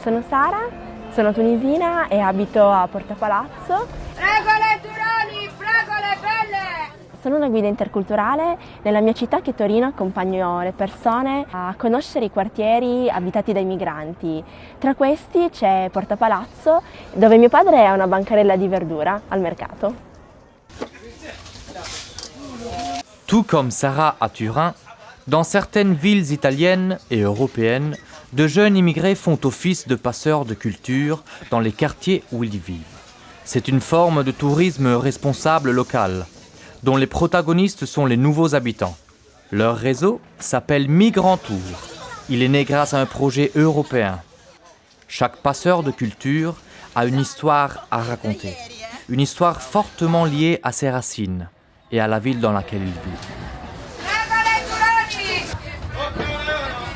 Sono Sara, sono tunisina e abito a Porta Palazzo. Regole Turoni, regole belle! Sono una guida interculturale. Nella mia città, che è Torino, accompagno le persone a conoscere i quartieri abitati dai migranti. Tra questi c'è Porta Palazzo, dove mio padre ha una bancarella di verdura al mercato. Tout comme Sarah à Turin, dans certaines villes italiennes et européennes, de jeunes immigrés font office de passeurs de culture dans les quartiers où ils vivent. C'est une forme de tourisme responsable local, dont les protagonistes sont les nouveaux habitants. Leur réseau s'appelle Migrant Tour. Il est né grâce à un projet européen. Chaque passeur de culture a une histoire à raconter, une histoire fortement liée à ses racines et à la ville dans laquelle il vit.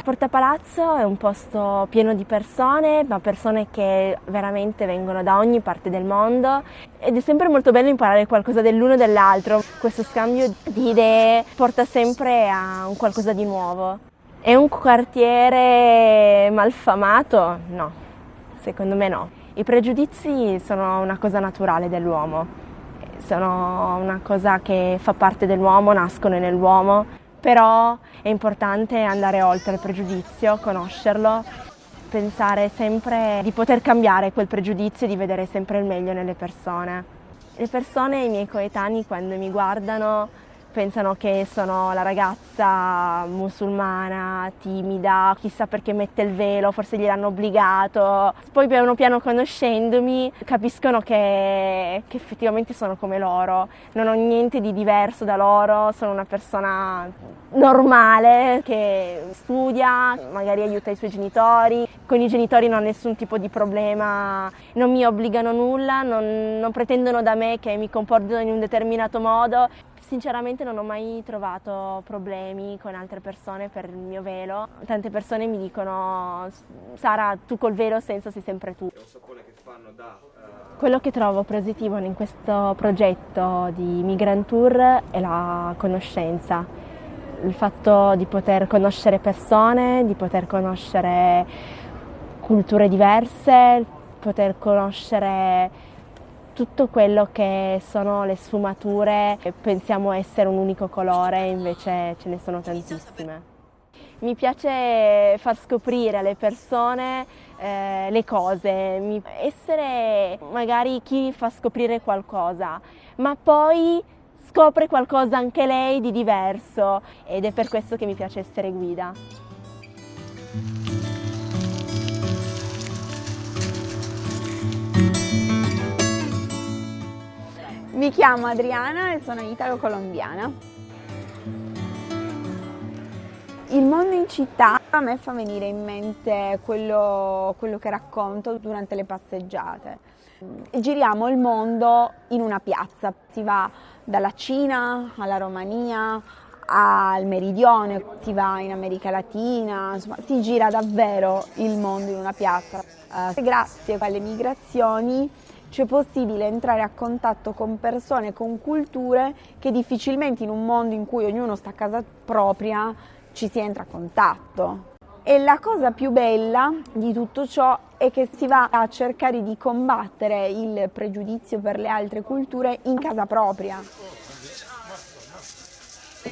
Porta Palazzo è un posto pieno di persone, ma persone che veramente vengono da ogni parte del mondo, ed è sempre molto bello imparare qualcosa dell'uno e dell'altro. Questo scambio di idee porta sempre a un qualcosa di nuovo. È un quartiere malfamato? No, secondo me no. I pregiudizi sono una cosa naturale dell'uomo, sono una cosa che fa parte dell'uomo, nascono nell'uomo. Però è importante andare oltre il pregiudizio, conoscerlo, pensare sempre di poter cambiare quel pregiudizio e di vedere sempre il meglio nelle persone. Le persone, i miei coetanei, quando mi guardano, pensano che sono la ragazza musulmana, timida, chissà perché mette il velo, forse gliel'hanno obbligato. Poi piano piano conoscendomi capiscono che effettivamente sono come loro, non ho niente di diverso da loro, sono una persona normale che studia, magari aiuta i suoi genitori, con i genitori non ho nessun tipo di problema, non mi obbligano nulla, non pretendono da me che mi comporto in un determinato modo. Sinceramente non ho mai trovato problemi con altre persone per il mio velo. Tante persone mi dicono: Sara, tu col velo senza sei sempre tu. Quello che trovo positivo in questo progetto di Migrant Tour è la conoscenza, il fatto di poter conoscere persone, di poter conoscere culture diverse, poter conoscere tutto quello che sono le sfumature. Pensiamo essere un unico colore, invece ce ne sono tantissime. Mi piace far scoprire alle persone le cose, essere magari chi fa scoprire qualcosa, ma poi scopre qualcosa anche lei di diverso, ed è per questo che mi piace essere guida. Mi chiamo Adriana e sono italo-colombiana. Il mondo in città a me fa venire in mente quello che racconto durante le passeggiate. Giriamo il mondo in una piazza, si va dalla Cina alla Romania, al Meridione, si va in America Latina, insomma si gira davvero il mondo in una piazza. Grazie alle migrazioni c'è possibile entrare a contatto con persone, con culture che difficilmente in un mondo in cui ognuno sta a casa propria ci si entra a contatto. E la cosa più bella di tutto ciò è che si va a cercare di combattere il pregiudizio per le altre culture in casa propria.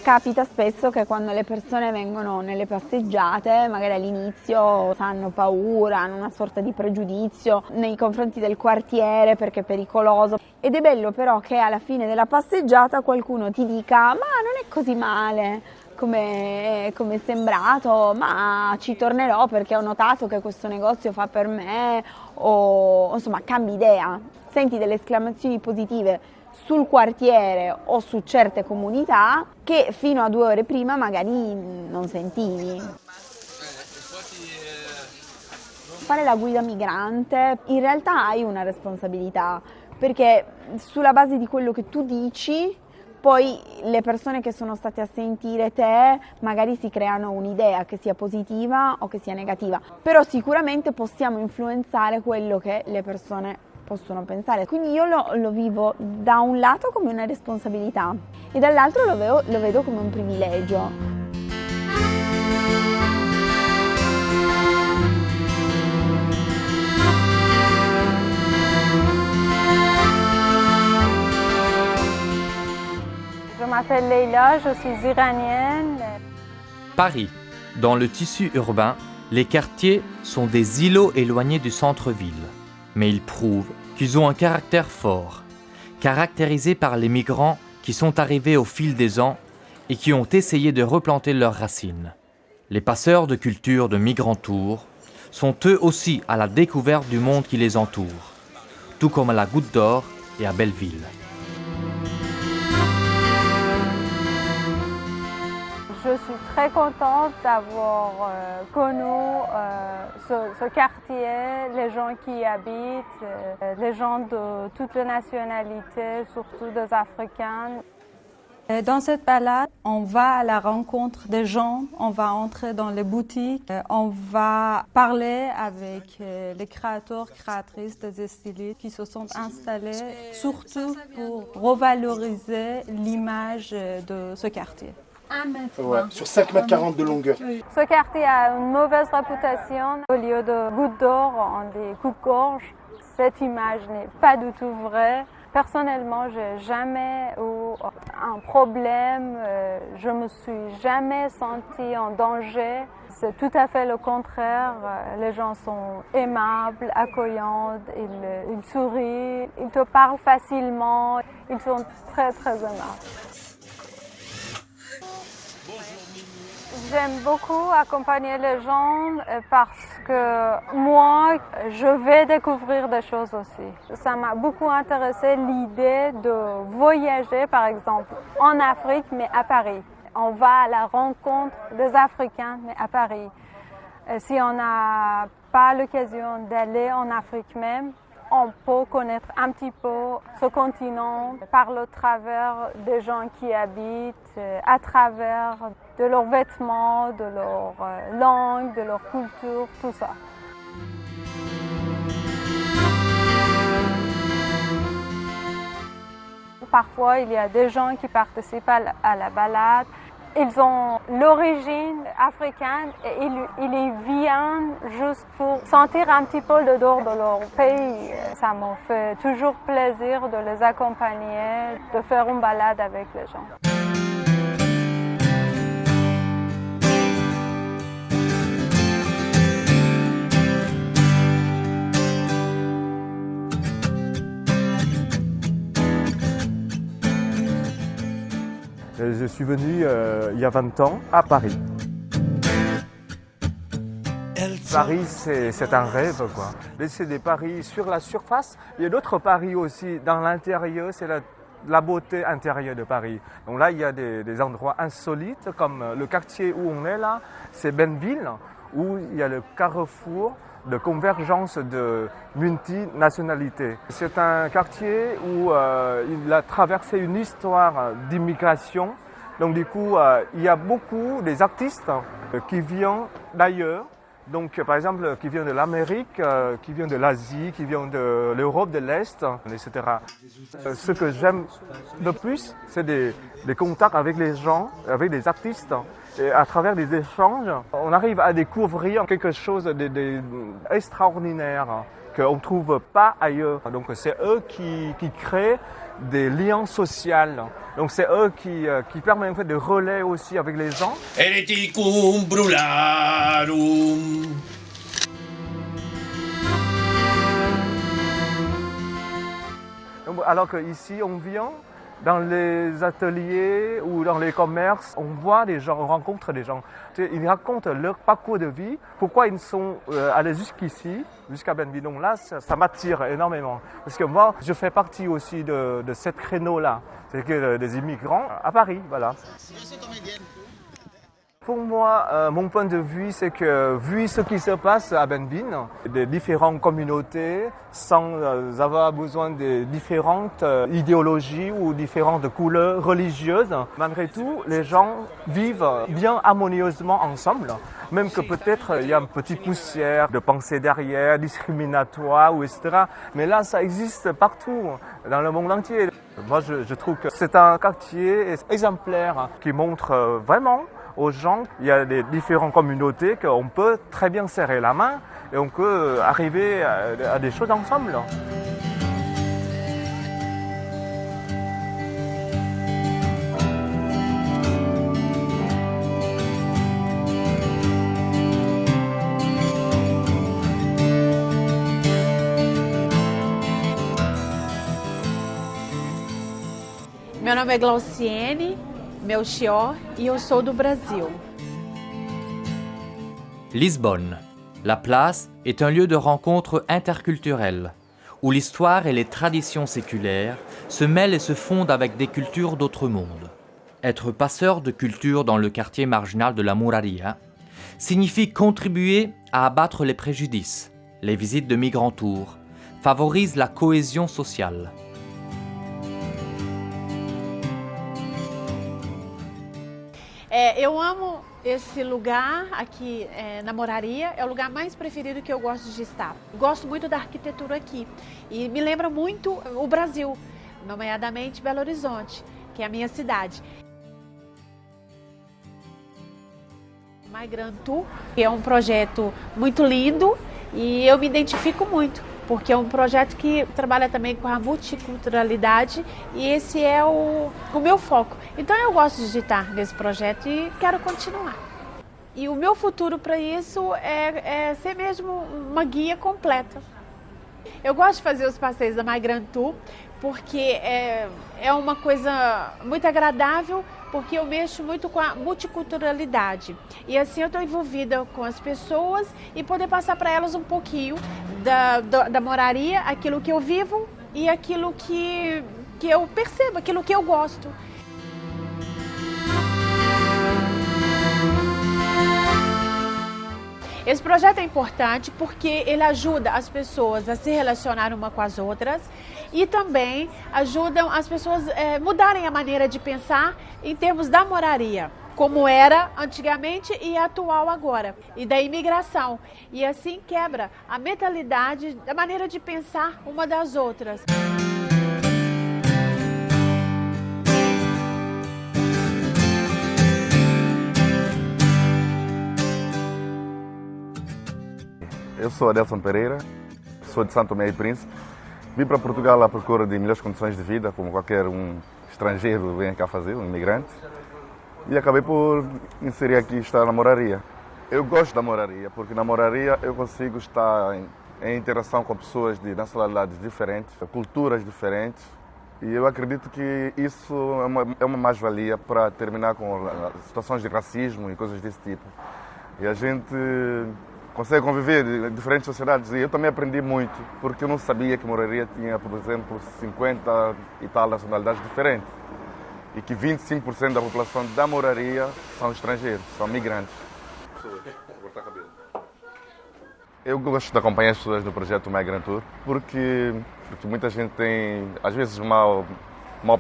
Capita spesso che quando le persone vengono nelle passeggiate, magari all'inizio hanno paura, hanno una sorta di pregiudizio nei confronti del quartiere perché è pericoloso. Ed è bello però che alla fine della passeggiata qualcuno ti dica: ma non è così male come è sembrato, ma ci tornerò perché ho notato che questo negozio fa per me, o insomma cambi idea, senti delle esclamazioni positive sul quartiere o su certe comunità che fino a 2 ore prima magari non sentivi. Fare la guida migrante in realtà hai una responsabilità, perché sulla base di quello che tu dici poi le persone che sono state a sentire te magari si creano un'idea che sia positiva o che sia negativa, però sicuramente possiamo influenzare quello che le persone possono pensare. Quindi io lo vivo da un lato come una responsabilità e dall'altro lo vedo come un privilegio. m'appelle Leila, je suis iranienne. Paris. Dans le tissu urbain, les quartiers sont des îlots éloignés du centre-ville. Mais ils prouvent qu'ils ont un caractère fort, caractérisé par les migrants qui sont arrivés au fil des ans et qui ont essayé de replanter leurs racines. Les passeurs de culture de Migrantour sont eux aussi à la découverte du monde qui les entoure, tout comme à la Goutte d'Or et à Belleville. Je suis très contente d'avoir connu ce quartier, les gens qui y habitent, les gens de toutes les nationalités, surtout des Africains. Dans cette balade, on va à la rencontre des gens, on va entrer dans les boutiques, on va parler avec les créateurs, créatrices des stylistes qui se sont installés, surtout pour revaloriser l'image de ce quartier. Ouais, sur 5,40 m de longueur. Ce quartier a une mauvaise réputation. Au lieu de gouttes d'or, on dit coupe-gorge. Cette image n'est pas du tout vraie. Personnellement, j'ai jamais eu un problème. Je me suis jamais sentie en danger. C'est tout à fait le contraire. Les gens sont aimables, accueillants, ils sourient, ils te parlent facilement. Ils sont très, très aimables. J'aime beaucoup accompagner les gens parce que moi, je vais découvrir des choses aussi. Ça m'a beaucoup intéressé l'idée de voyager, par exemple, en Afrique, mais à Paris. On va à la rencontre des Africains, mais à Paris. Si on n'a pas l'occasion d'aller en Afrique même, on peut connaître un petit peu ce continent par le travers des gens qui habitent, à travers de leurs vêtements, de leur langue, de leur culture, tout ça. Parfois, il y a des gens qui participent à la balade. Ils ont l'origine africaine et ils y viennent juste pour sentir un petit peu l'odeur de leur pays. Ça me fait toujours plaisir de les accompagner, de faire une balade avec les gens. Je suis venu il y a 20 ans à Paris. Paris, c'est un rêve, quoi. C'est des Paris sur la surface. Il y a d'autres Paris aussi dans l'intérieur. C'est la beauté intérieure de Paris. Donc là, il y a des endroits insolites, comme le quartier où on est là, c'est Belleville, où il y a le carrefour de convergence de multinationalités. C'est un quartier où il a traversé une histoire d'immigration. Donc du coup, il y a beaucoup des artistes qui viennent d'ailleurs. Donc par exemple, qui viennent de l'Amérique, qui viennent de l'Asie, qui viennent de l'Europe de l'Est, etc. Ce que j'aime le plus, c'est des contacts avec les gens, avec les artistes. Et à travers des échanges, on arrive à découvrir quelque chose d'extraordinaire qu'on ne trouve pas ailleurs. Donc c'est eux qui créent des liens sociaux. Donc c'est eux qui permettent en fait de relais aussi avec les gens. Hereticum brularum. Donc, alors qu'ici on vient dans les ateliers ou dans les commerces, on voit des gens, on rencontre des gens. Ils racontent leur parcours de vie, pourquoi ils sont allés jusqu'ici, jusqu'à Belleville. Donc là, ça m'attire énormément. Parce que moi, je fais partie aussi de cette créneau-là. C'est que des immigrants à Paris, voilà. Pour moi, mon point de vue, c'est que vu ce qui se passe à Belleville, des différentes communautés, sans avoir besoin de différentes idéologies ou différentes couleurs religieuses, malgré tout, les gens vivent bien harmonieusement ensemble, même que peut-être il y a une petite poussière de pensée derrière, discriminatoire, ou etc. Mais là, ça existe partout, dans le monde entier. Moi, je trouve que c'est un quartier exemplaire qui montre vraiment aux gens, il y a des différentes communautés qu'on peut très bien serrer la main et on peut arriver à des choses ensemble. nome é Glauciene Melchior e eu sou do Brasil. Lisbonne. La place est un lieu de rencontre interculturelle, où l'histoire et les traditions séculaires se mêlent et se fondent avec des cultures d'autres mondes. Être passeur de culture dans le quartier marginal de la Muraria signifie contribuer à abattre les préjudices. Les visites de Migrant Tour favorisent la cohésion sociale. Eu amo esse lugar aqui na Moraria, é o lugar mais preferido que eu gosto de estar. Gosto muito da arquitetura aqui e me lembra muito o Brasil, nomeadamente Belo Horizonte, que é a minha cidade. Migrant Tour é um projeto muito lindo e eu me identifico muito, porque é um projeto que trabalha também com a multiculturalidade e esse é o meu foco. Então eu gosto de estar nesse projeto e quero continuar. E o meu futuro para isso é ser mesmo uma guia completa. Eu gosto de fazer os passeios da Migrant Tour porque é uma coisa muito agradável, porque eu mexo muito com a multiculturalidade. E assim eu estou envolvida com as pessoas e poder passar para elas um pouquinho da Moraria, aquilo que eu vivo e aquilo que eu percebo, aquilo que eu gosto. Esse projeto é importante porque ele ajuda as pessoas a se relacionar uma com as outras e também ajudam as pessoas a mudarem a maneira de pensar em termos da moraria, como era antigamente e atual agora, e da imigração. E assim quebra a mentalidade, a maneira de pensar uma das outras. Eu sou Adelson Pereira, sou de Santo Tomé e Príncipe. Vim para Portugal à procura de melhores condições de vida, como qualquer um estrangeiro vem cá fazer, um imigrante. E acabei por inserir aqui, estar na moraria. Eu gosto da moraria, porque na moraria eu consigo estar em interação com pessoas de nacionalidades diferentes, culturas diferentes. E eu acredito que isso é uma mais-valia para terminar com situações de racismo e coisas desse tipo. E a gente consegue conviver em diferentes sociedades e eu também aprendi muito, porque eu não sabia que Moraria tinha, por exemplo, 50 e tal nacionalidades diferentes e que 25% da população da Moraria são estrangeiros, são migrantes. Eu gosto de acompanhar as pessoas do projeto Migrant Tour porque muita gente tem, às vezes, mau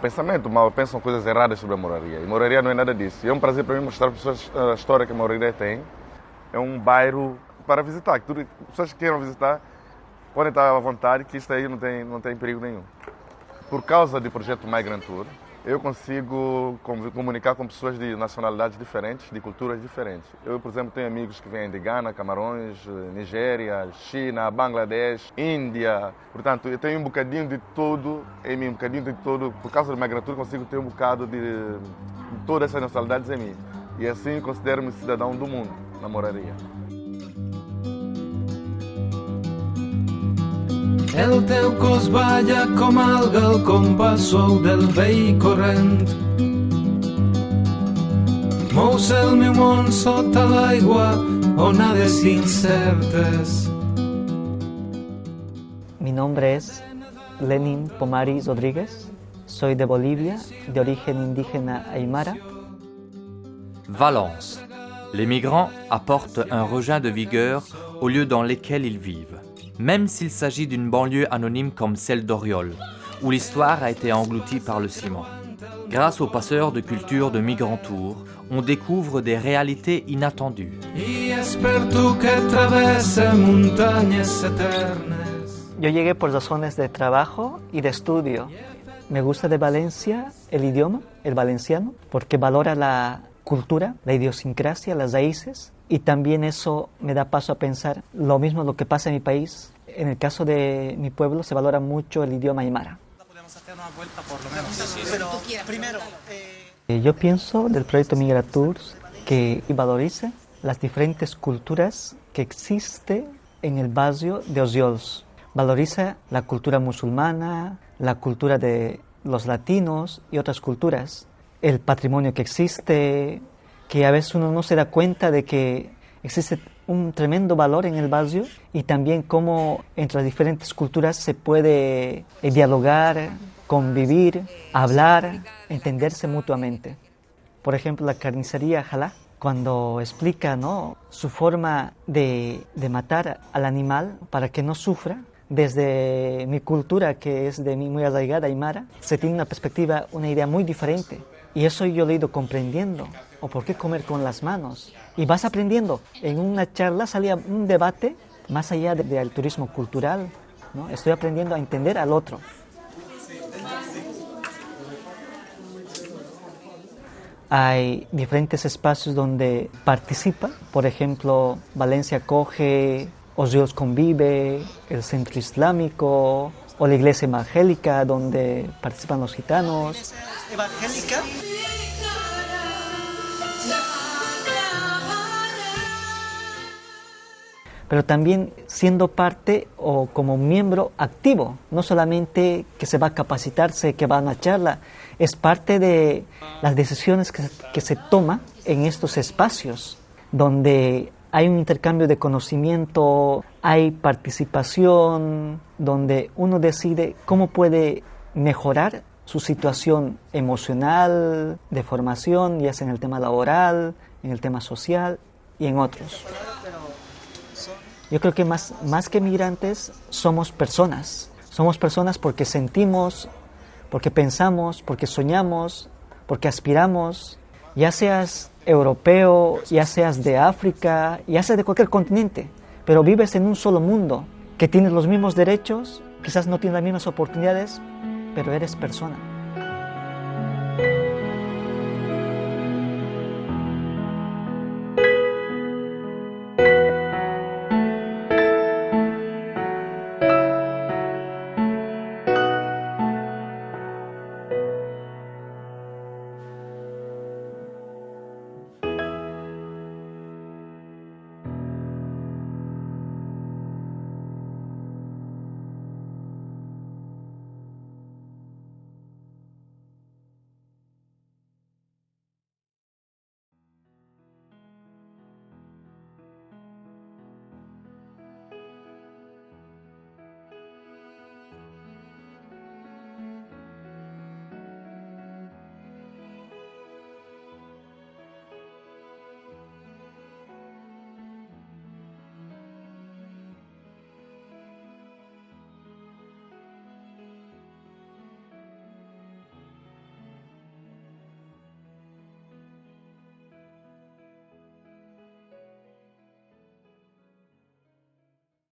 pensamento, pensam coisas erradas sobre a Moraria. E Moraria não é nada disso. E é um prazer para mim mostrar para as pessoas a história que a Moraria tem. É um bairro para visitar, que as pessoas que queiram visitar podem estar à vontade, que isto aí não tem perigo nenhum. Por causa do projeto Migrant Tour, eu consigo comunicar com pessoas de nacionalidades diferentes, de culturas diferentes. Eu, por exemplo, tenho amigos que vêm de Ghana, Camarões, Nigéria, China, Bangladesh, Índia. Portanto, eu tenho um bocadinho de tudo em mim, Por causa do Migrant Tour, consigo ter um bocado de todas essas nacionalidades em mim. E assim considero-me cidadão do mundo, na moraria. El teu cos balla com alga al compàs suau del vell corrent. Mous el meu món sota l'aigua, onades incertes. Mi nombre es Lenin Pomari Rodríguez. Soy de Bolivia, de origen indígena aymara. Valence. Les migrants apportent un regain de vigueur aux lieux dans lesquels ils vivent. Même s'il s'agit d'une banlieue anonyme comme celle d'Oriol, où l'histoire a été engloutie par le ciment. Grâce aux passeurs de culture de Migrant Tour, on découvre des réalités inattendues. Yo llegué por razones de trabajo y de estudio. Me gusta de Valencia el idioma, el valenciano, porque valora la cultura, la idiosincrasia, las raíces. Y también eso me da paso a pensar lo mismo lo que pasa en mi país. En el caso de mi pueblo se valora mucho el idioma aymara. Yo pienso del proyecto Migrant Tours que valoriza las diferentes culturas que existen en el barrio de Orriols. Valoriza la cultura musulmana, la cultura de los latinos y otras culturas, el patrimonio que existe, que a veces uno no se da cuenta de que existe un tremendo valor en el barrio y también cómo entre las diferentes culturas se puede dialogar, convivir, hablar, entenderse mutuamente. Por ejemplo, la carnicería Jalá, cuando explica, ¿no?, su forma de matar al animal para que no sufra, desde mi cultura, que es de mí muy arraigada, aymara, se tiene una perspectiva, una idea muy diferente. Y eso yo lo he ido comprendiendo. ¿O por qué comer con las manos? Y vas aprendiendo. En una charla salía un debate más allá del turismo cultural, ¿no? Estoy aprendiendo a entender al otro. Hay diferentes espacios donde participa. Por ejemplo, Valencia acoge Osrios Convive, el Centro Islámico o la Iglesia Evangélica donde participan los gitanos. Evangélica. Pero también siendo parte o como miembro activo, no solamente que se va a capacitarse, que va a una charla, es parte de las decisiones que se toman en estos espacios, donde hay un intercambio de conocimiento, hay participación, donde uno decide cómo puede mejorar su situación emocional, de formación, ya sea en el tema laboral, en el tema social y en otros. Yo creo que más que migrantes somos personas. Somos personas porque sentimos, porque pensamos, porque soñamos, porque aspiramos. Ya seas europeo, ya seas de África, ya seas de cualquier continente, pero vives en un solo mundo, que tienes los mismos derechos, quizás no tienes las mismas oportunidades, pero eres persona.